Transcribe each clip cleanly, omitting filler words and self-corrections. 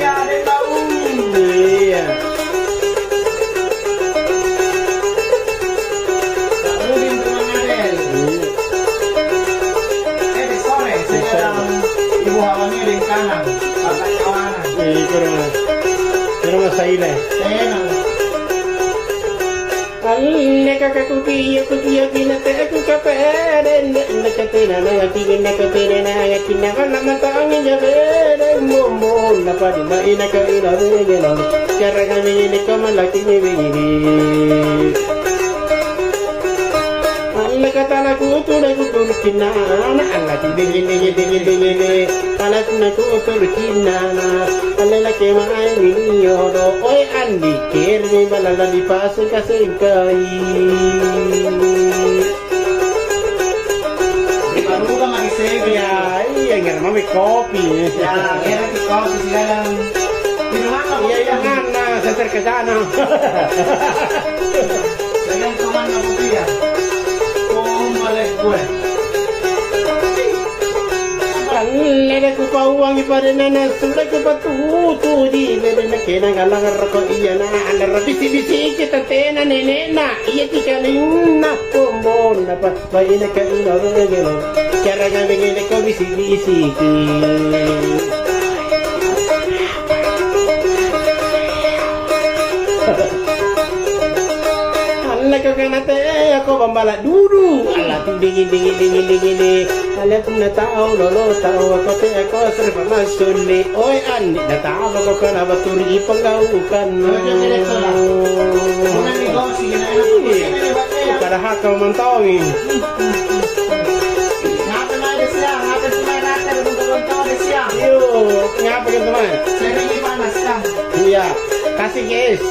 ada yang tahu. Iya. Rudin Tuan Adel. Sore saya ibu hawanya di kanan, pakai kawanan. Pero masaile. Alle kukiya kinate aku kapere ne katena na kina katena na kina kana mata angin jabere momo na padi na ina ka ina regelo cara kami ni kamala kini bini alle katana kutu na kutu kina na alla dingin ala kuna kutu kina na alle la ke mai ni yodo oi andi kermi balala di pasu kasengkai Baru kan lagi segi ya iya nggak mau kopi ya, kira di kau silang di rumah kamu iya yang mana saya ke sana dengan teman kamu dia, oh malek gue. Alle ku pauang ipare nana sudah ke batu di lele kena galang roko iya na ala bisi kita tena nenena iya tikalina pombon apa bayi nak ina regelo cara kami ngene ko bisi ki Kau kena teh aku bambala dulu ala dingin ala pun tahu lolo tahu aku teh aku serba masuli oi andi dah tahu aku kena baturi penggaukan padahal kau mentowi Ngapa ada siang, ngapa cuma rata untuk ada siang. yo ngapa kan teman Saya ini panas siang. iya kasih guys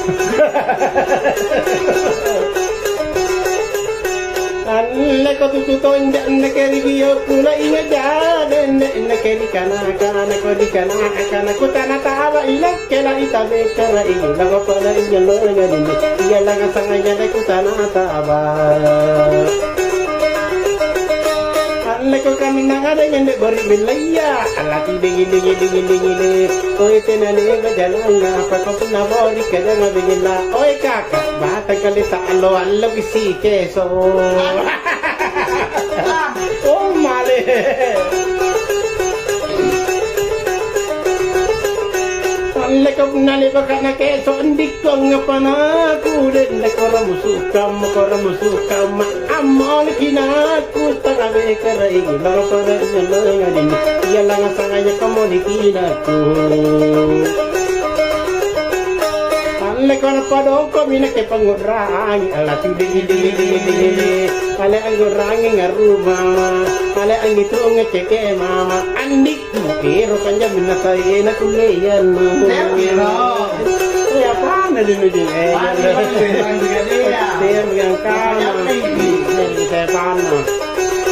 Alle ko tututon dan nakeri biyo kula inga jaden nakeri kana ko di kana ko tana tawa ilak kela itabe kara ini lago pada inga lo ngadin iya laga sangaya ko tana tawa Alle ko kami nangada ngende bari belaya alati dingin oi tenane bajalan apa ko na bori kada ngabigila oi kakak bata kali sa alo bisi keso oh male Alle ko nali baka na keso ndik ko ngapana kulen na koramusukam amol kinaku tarabe karai lago para ngadin iya lang sanganya kamu dikinaku Alle kono padong ko minake pangurang ala dingin ale angurang ngaruma ale angito ngeceke mama andik pero kanya binasay na kuleyan ya pana din dia megang kama saya pana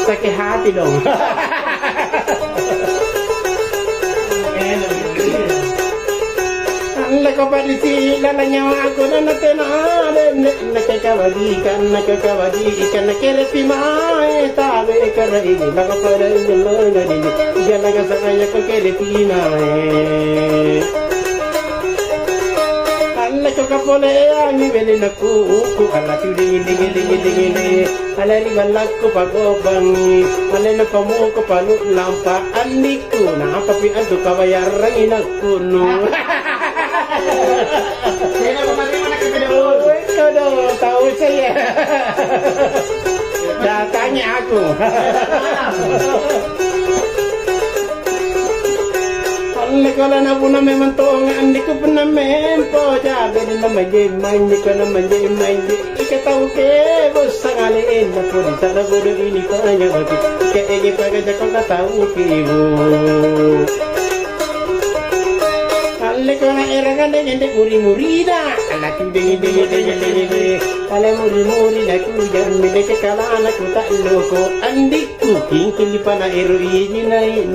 sakit hati dong Alle ko padisi lalanya aku na tenade nakakawadikan nakerepi mai tabe karai laga pada ngelonga dini jalaga sakaya ko kerepi mai Alle ko kapole ani beli naku ala dingin ala ri galakku pagobangi ale na kamu ko palu lampa andiku na papi adu kawayaran inaku no Saya kemarin mana ke video? Aduh, tahu saya. Datanya aku. Alle kalau na puna memang tong andi ko puna mempo jabe na manje ko na manje ika tahu ke bos sangalin na pun sada bodo ini kanya bagi ke ege pagaja ko ka tahu ke ibu Alle ko na erangan de nyende muri-murida ala dingin ala muri na ku jan mi de kala ana ku ta loko andiku kingkili pana ero ini nai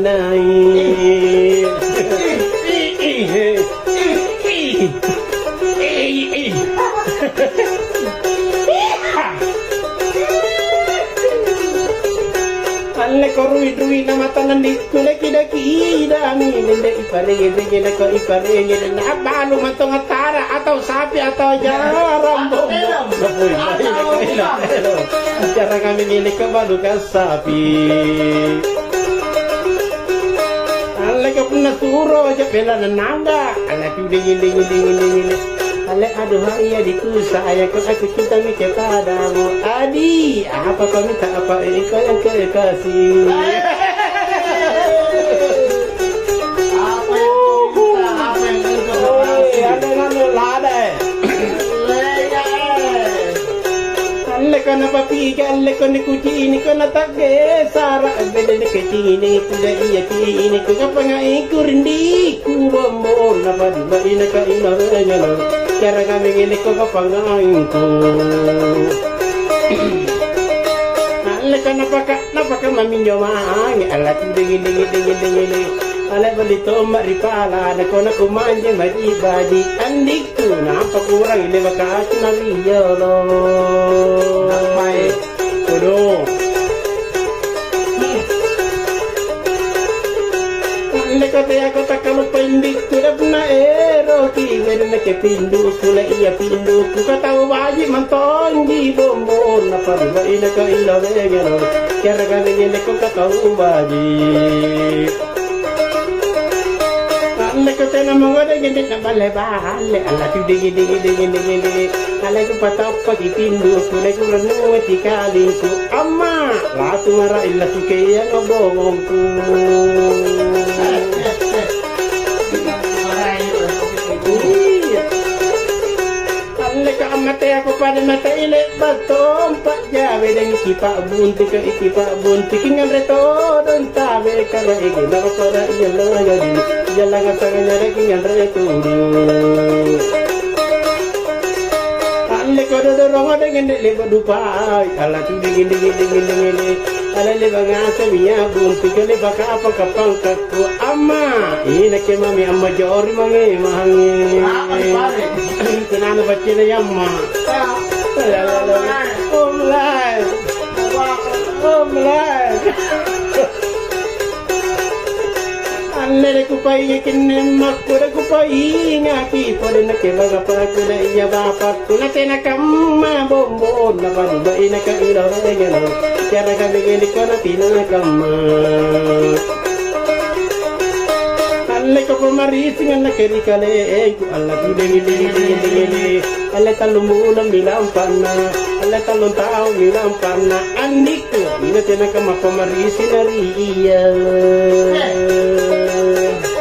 Alle ko rui duwi na matanan di kuleki daki dami nende iparenge denge ko iparenge na abalo matong atara atau sapi atau jaram cara kami milik kebalu sapi Allah ka puna turo aja pela nanda Allah tu dingin Allah aduh iya dikusa ayah kau aku cinta mi kepadamu adi apa kau minta apa kau yang kau kasih Apa yang kau kasih? ada nano lada Allah kana papi Allah kana kuci ini kana tage sara bede ne keci ini kuda iya ki ini ku kapangai kurindi ku bombo na padi ba ina ka ina nyalo cara kami ini ku kapangai ku Allah kana napaka maminyo maangi Allah tu dingin Allah balito maripala na kona kumanje maribadi andiku nampak kurang ini bakat nabiyolo Mai. Kudu Allah kata aku tak kalau pendik tidak pernah eroki mereka ke pindu sula iya pindu ku kata wajib manton di bombo napa riba ina ka ila vegano kira kami ini ku kata wajib Allah kata nama ada gede na bale bale Allah tu digi Allah ku patap pagi pindu ku le ku renu tikali ku amma la tu mara illa tu ke ya ngobong ku Allah ka amate aku pada mata ile batom pak jawe dengan ikipa bunti kingan reto don tabe kala ege na para yalla gadi yalla ngatanga re kingan reto Allah ko do rongo dengan le badupa ala tu dingin ala le bangasa miya bunti kale baka apa kapang kakku amma ina ke mami amma jori mangi kenapa bacaan yamma Omlai Allah ku pai kinne makura ku pai ngaki pada nak baga para ku na iya bapa ku na tena kamma bombo na bani ba ina ka ila regalo cara ka begini ko na tina kamma Allah ko pamaris ngan nakeri kale ku Allah tu degi Allah talumbu na milam panna Allah talun tao milam panna andiku ina tena kama pamaris na riya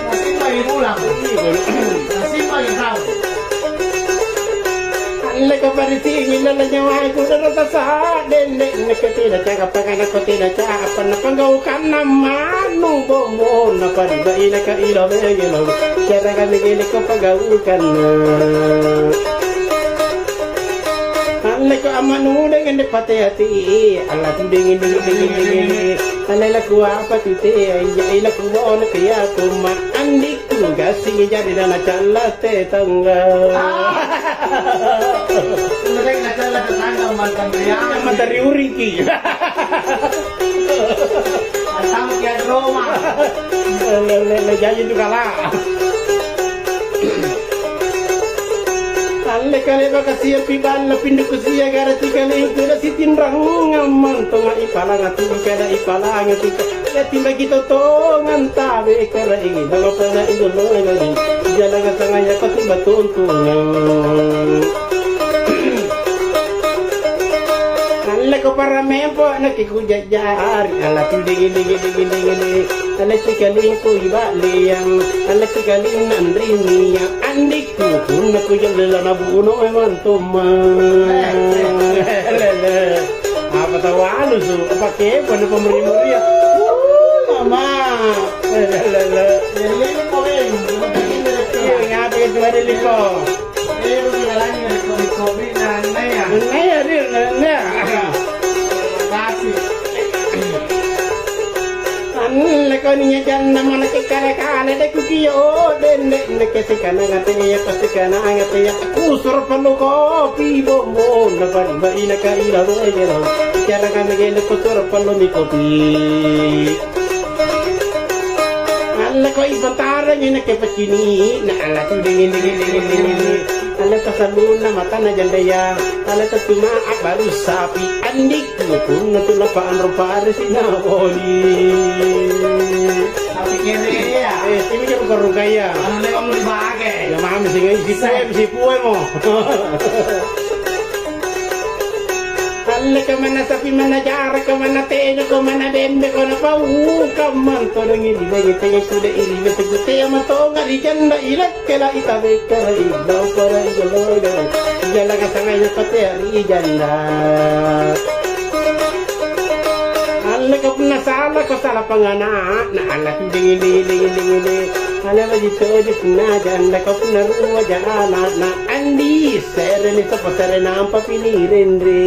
Masih pagi pulang. Masih pagi kau. Allah ka parisi ngila la nyawa ku na sa den nakati na ka pagana ko tina cha apa na pangau kana manu bombo na pariba ina ka ilo vegelo cara ka begini ko pagau kana Allah ko amanu dengan pate hati Allah tu dingin Allah la ku apa tu te ya la ku on ke ya ku ma andiku gasing jadi dana chalate tangga Mereka nak jalan ke tangga mantan dia. Matari uriki Sama kayak Roma. le jadi tu kala Allah kale baka siya piban na pindu ko siya garati kale ko na sitin rang ngamman to nga ipala nga tu kada ipala nga tu ya timba kita to ngantabe kala igi na pa na idolo nga ni jala nga tanganya ko timba tuntungan Allah ko para mempo nakikujajar Allah tu dingin Allah cikaling ko iba liyang Allah cikaling nandrini yang andiku kung nakujala na buno eman tuman apa tawalo so pakai pada pemeri-meri ya mama Jadi kau yang ngapa itu ada liko Pero nilalangin ng COVID na naya. naya rin naya Kasi. Allah ko niya dyan naman nakikarakana na kukiyo din na kasi ka na ngatiya kasi ka na ngatiya kusur palo ko pibo mo na pariba ina ka ilaw ay gano kaya ka nagay na kusur palo ni kopi ko ibantara niya na kepacini na ala tu dingin. Ala kasaluna mata na jandaya. Ala tatuma baru sapi andik kung natulapaan rupare sinaboli. Sapi kiri ya. Timi ka karugaya. Ano lewat mo bagay? Ya mami singay si puwe mo. Alla ka mana sapi mana jara ka mana teno ka mana bembe ko na pa ka man to nang hindi lagi tayo suda ili bete gute ya mato nga di janda ilak kala itabe kala ilaw para igaloga jala ka sangay pate ari janda alla ka puna sala ko sala pangana na alla dingin ala ba dito di puna janda ka puna ruwa jana na andi sere ni sa pasare na ang papinirin re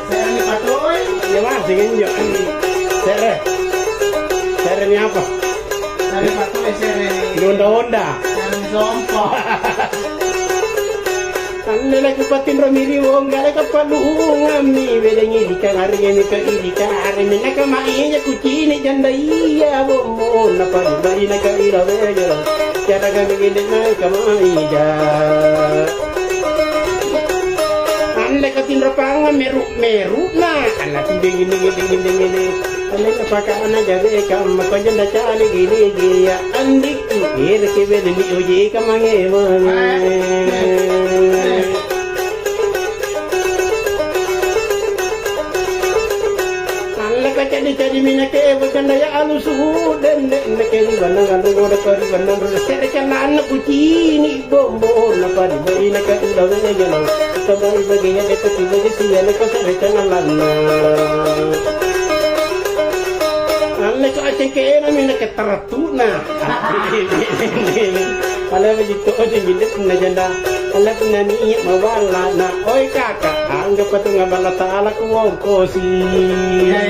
Sere ni Patoy? ya mas dengan yo sere ni apa Sere ni Patoy, sere ni... Honda Sere ni Zompo. Alla ka patin ramiri wong gala ka palungan mi bedengi di ka hari ni ka idi ka hari na ka mainya kucini janda iya bomo na pa na ka ira vega cara ka begini na ka maija alla ka tin rapanga meru na alla tin dingin alla ka pakana jabe ka mako janda chali gini ya andik ir ke bedeni oje ka mange jadi mina ke bukan daya alus dan nek ke di bandang andung ora kari bandang ora sere kana anak kucini bombo na pa di ina ka ila na jalo tabay bagay ke to tiba ke siya na ko sere kana lana alle ko ate ke na mina ke taratuna ala begitu o jingit na janda ala kunani mawala na oy kakak anggap itu ngabala taala ku wong kosi Ya.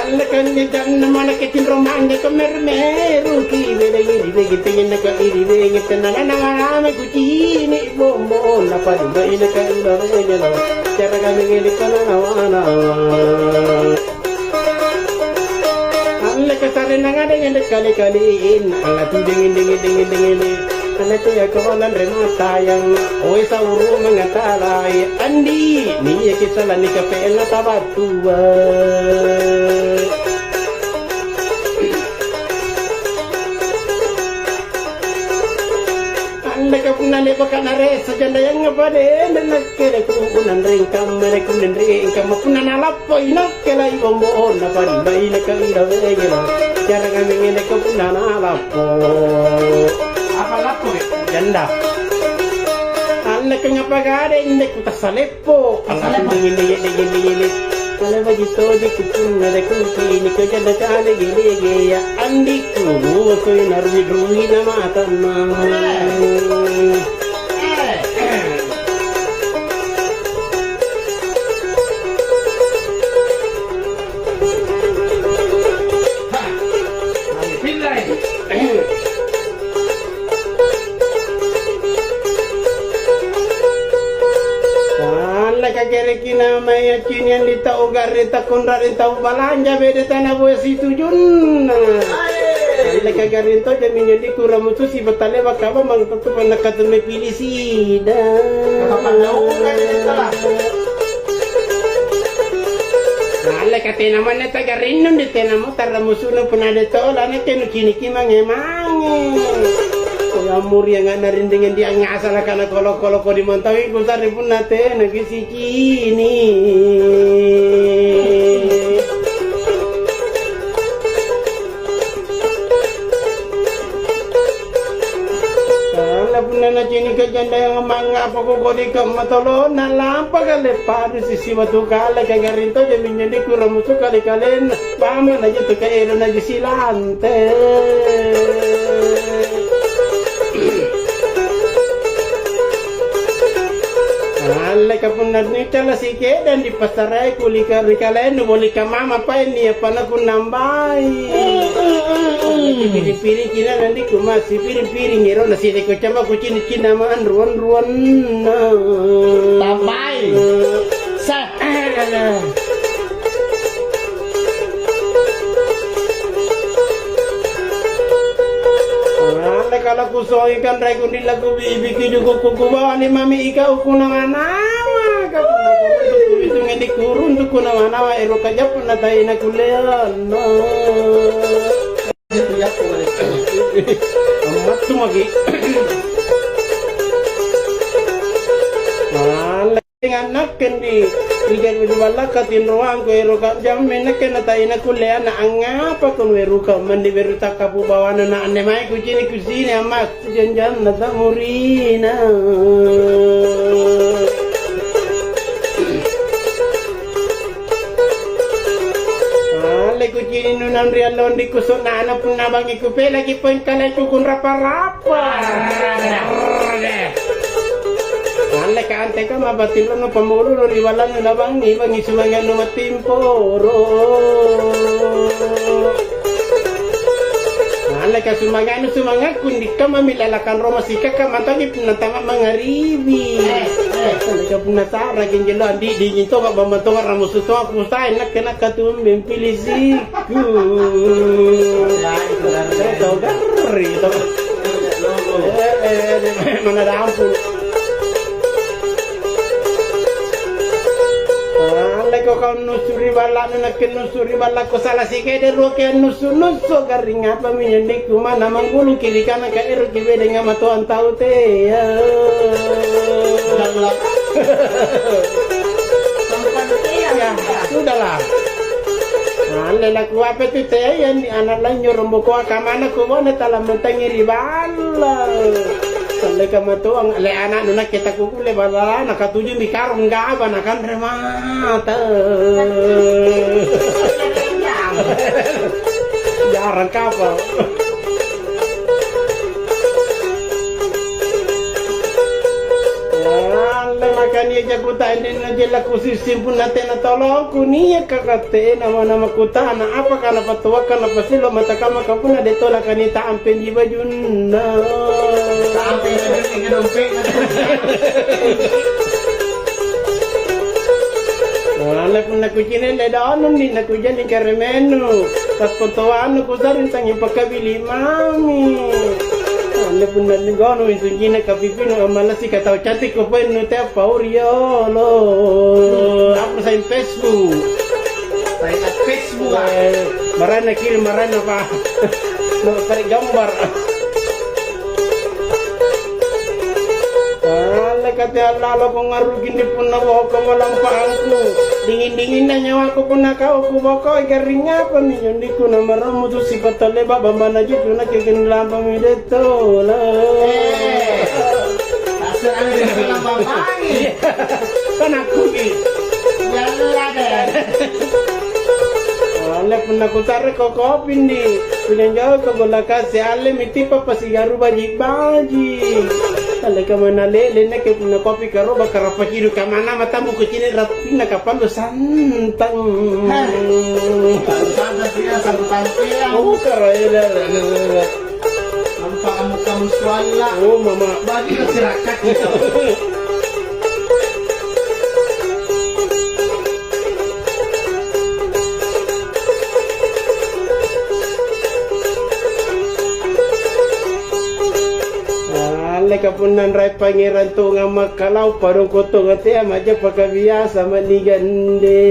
alla kan ni dan mana ketin romanya ke mermeru ki beda ini begitu na ka iri begitu na na kucini bombo na pa di baina ka ila na cara kami ngeli kana na alla kasare na nga dengan kali-kaliin alla tu dingin alla tu ya kawalan remata yang oi sauru mengatalai andi ni ya kisala ni kape na tabatua alla ka puna le baka na resa janda yang ngapade na kere ku kunan ring kamere kunan ring kam puna na lapoy na kela ibombo na pa bai na ka ira vegero cara kami ngene ka puna na lapo Apa Patoy? janda alla ka ngapagade inde ku tasalepo alla dingin ala begitu di kupuna de kuki ni ka janda kale gile ya andi ku ko na ruwi na mata na kagere kina maya kinian di tau garita kondra di tau balanja beda tanah buah situ jun ala kagere to jamin di kuramu tu si betale bakaba mang tu panak katme pilih sida ala katena mana tagarin nun di tena mo taramusuno punade to lana kenu kini kimange amur yang nggak narindingin dia ngasal karena kalau kau dimantawi kusar pun nate nagi si kini kalau pun nana cini kejanda yang mangga apa kau di kamatolo nalampa kali padu sisi batu kala kagarinto jaminya di kurang musuh kali kalian paman aja tuh kayak aja silante alle kapunan ni cala sike dan di pasarai kulika rikalen boleh ka mama pa ini apa na kun nambai piring kina nanti ku masih piring ngero nasi de ko chama ku cina man ruan tambai sa ku so ikan rai ku nila ku bibiki juga ku bawa ni mami ika ku nama nama ka itu ngedi kurun tu ku nama nama ero kaja pun natai na kulean no Itu ya aku balik. amat tu magi anak kendi ligan bidwala katin ruang ko ero ka jamme na ken ta ina kulle na angapa kon weru ka mandi beru takapu bawana na ane mai ku cini kusini amak janjan na tamurina ale ku cini nunan rialon di kusuk na ana pun nabangi ku pe lagi poin kalai ku kun rapa-rapa Alle kante ka mabatilo no pamulo no riwalan no labang ni bangi sumangan no matimporo. Alle ka sumangan no sumangan kundi ka mamilalakan Roma sika ka matagi pinatama mangaribi. Alle ka punatara kinjelo andi di nyito ka bamato ka ramusuto aku sai nak kena katum bimpilisiku. Ya, itu kan. Itu gari itu. Mana ada ampun. Ko kau nusuri bala na nusuri bala ko sala sike de roke nusu garing apa minyak kumana manggulu kiri kanan ka ero kibe dengan mato antau te ya sudahlah ale la ku apa tu te ya ni anak lain rombo ko kamana ko bona tala mentangiri bala Sale ka matuang le anak nuna kita kukule bala nakatuju di karung gaba nakan remata. Jarang kapal. Le makanya jakuta ini najela kusi simpun nate na tolong kunia kakate nama kuta na apa kana patua kana pasilo mata kama kapuna de tola kanita ampenji bajunna. Sampai ke dompet. Wala pun nak kucine le danon ni nak kujani karemenu. Tas pontoano kusarin sangi pakabili mami. Wala pun nak ngono itu jina kapipino malasi kata cantik ko pa no te pauriolo. Aku sa Facebook. Saya Facebook. Marana kirim marana pa. No pare gambar. Kati Allah ko ngarugin di pun na ko walang paangku dingin-dingin na nyawa ko pun nakao ko bako garing apa mi hindi ko na maramu tu si patale baba na jitu na kikinlam pa mi dito la Asa ang lang babangi. Kanako gi Yalla deh. Ale pun aku tarik ko kopin di pinanjau ko bola kasi ale miti pa pasigaru baji ale kamana lele na ke puna kopi karo bakara pakiru kamana matamu kucine rapina kapando santang Sana dia sambutan dia. oh karo ila Nampak kamu suala. oh mama Bagi masyarakat gitu. kapunan rai pangeran tu ngama kalau parung koto ngate amaja pakabiasa manigande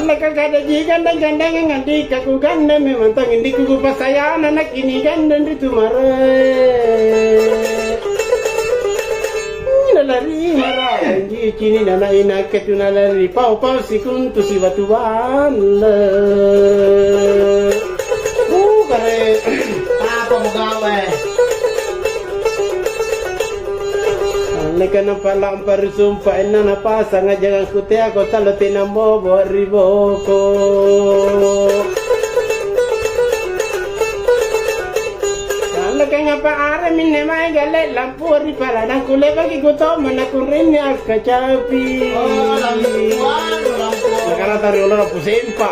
Laka kada jigan dan gandang ngandi kaku ganda memang tang indi kuku pasayan anak ini ganda di tumare nalari marah anji cini nana ina ketu nalari pau sikun tu si batu bala Apa mau gawe? Leka na palang parisumpah ina na pasang ajangan kutia ko salo tinambo boriboko Leka nga paara minne mai gale lampu ri pala na kule bagi kuto mana kurin ni akacapi Oh, lampuan. Nakara tari ulo na pusimpa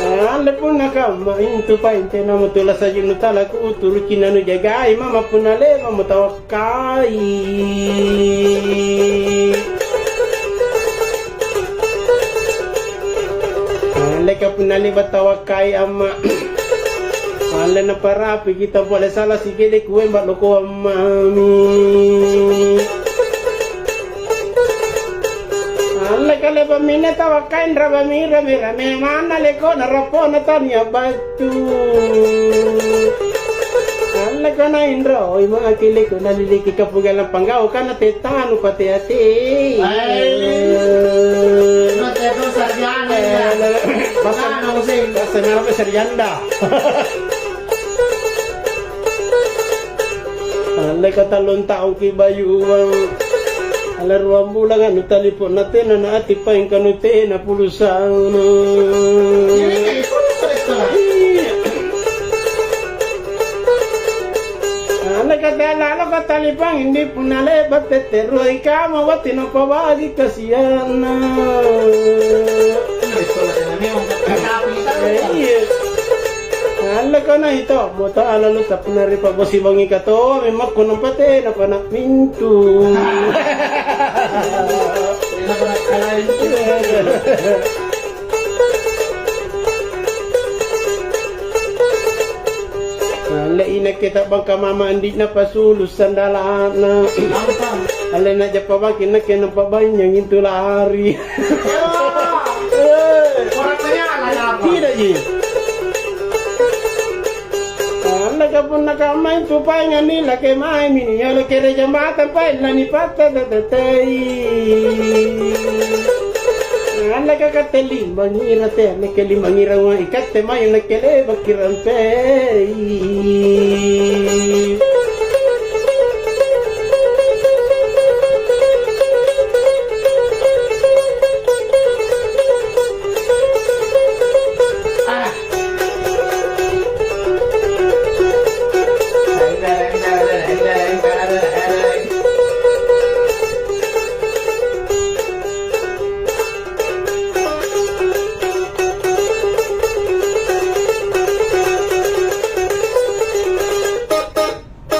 Ale pun nakama intu pa inte na mutula sa junutala ku uturu kinanu jagai mama punale mama tawakai ka pinalibat tawakai ama. Ala na parapi kita boleh salah sikit kue mbak loko mami. Ala kale pamina tawakain rabami rame mana leko na rapo na tanya batu. Ala kana indra oi mga kile ko naliliki ka pugalang panggao kana tetano pati ate. No te ko sarjana. Basta meron pa sarjanda. Alay katalon taong kibayuwang alaruang bulang ano talipon natin na ati pa yung kanute na pulusan. Alay katalalo katalipang hindi po nalebat tetero ikaw mawati ng pawagi kasiyan na. Ala ka na ito, mo ta alalo sa punari pa bosi bangi ka to, may makunong pati na panak mintu. Ala ina kita bang kamama andi na pasulus sandalan na. Ala na dya pa bang kinakin ng pabanyang into lari. Orang kaya ala Tidak ji. Nagapun nakamain tupay nga nila kay may miniyalo kere jambatan pa ila ni pata datatay. Nagkakatali mangira te nakali mangira wa ikatte mayo nakele bakiran pe.